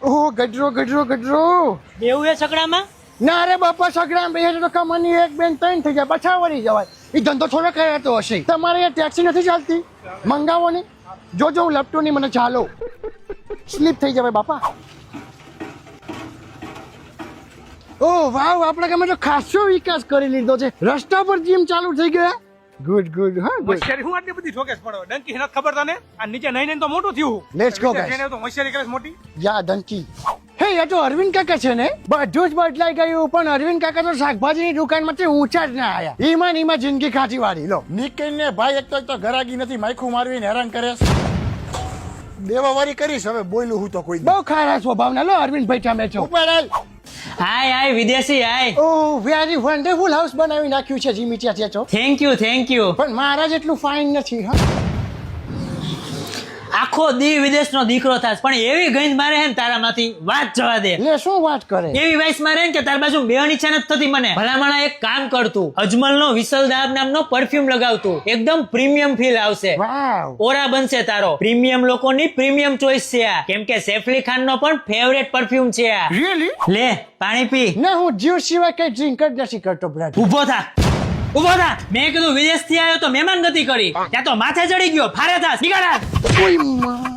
ઓહો ગડરો ગડરો ગડરો બેવું એ સકડામાં ના રે બાપા સગડા બે તો કમાની એક બેન ત્રણ થઈ જાય પાછા વળી જવાય એ ધંધો થોડો કરાતો હશે તમારે એ ટેક્સી નથી ચાલતી મંગાવો ને જોજો હું લપટો નહીં મને ચાલો સ્લીપ થઈ જવાય બાપા ઓ વાવ આપણા ગામમાં તો ખાસો વિકાસ કરી લીધો છે રસ્તા પર જીમ ચાલુ થઈ ગયા ગુડ ગુડ હા ગુડ મશીનરી હું આટલી બધી ઠોકેસ પડો ડંકી નથી ખબર તને આ નીચે નહીં તો મોટું થયું લેટ્સ ગો ગાઈસ જેને તો મશીનરી કરે છે મોટી યા ડંકી હે એ તો અરવિંદ કાકા છે ને બધું જ બદલાઈ ગયું પણ અરવિંદ કાકા તો શાકભાજીની દુકાનમાંથી ઊંચા જ ના આયા ઈમાં જિંદગી ખાટી વાળી લો નીકળીને ભાઈ એક તો ઘરાગી નથી માયખું મારવીને હેરાન કરે દેવાવારી કરીશ હવે બોલ્યું હું તો કોઈ બહુ ખારા સ્વભાવના લો અરવિંદભાઈ તમે છો ઉપર હાલ હાય વિદેશી હાય ઓ વેરી વન્ડરફુલ હાઉસ બનાવી નાખ્યું છે જીમી ત્યાં છો થેન્ક યુ પણ મારા જેટલું ફાઇન નથી હા આખો દી વિદેશનો દીકરો થાસ પણ એવી ગંધ મારે હે ને તારામાંથી વાત જવા દે લે શું વાત કરે એવી વાઇસ મારે ને કે તાર બાજુ બેવાની ઈચ્છા નથી થતી મને ભલામણા એક કામ કરતું અજમલનો વિસલદાબ નામનો પરફ્યુમ લગાવતું એકદમ પ્રીમિયમ ફીલ આવશે વાવ ઓરા બનશે તારો પ્રીમિયમ લોકોની પ્રીમિયમ ચોઇસ છે આ કેમ કે સૈફલી ખાનનો પણ ફેવરેટ પરફ્યુમ છે આ રિયલી લે પાણી પી ના હું જ્યુસ સિવાય કઈ ડ્રિંક જ નથી કરતો બ્રધર ઉભો થા મેં કીધું વિદેશ થી આવ્યો તો મહેમાન ગતિ કરી ત્યાં તો માથે ચડી ગયો ફારે થા નીકળ કોઈ માં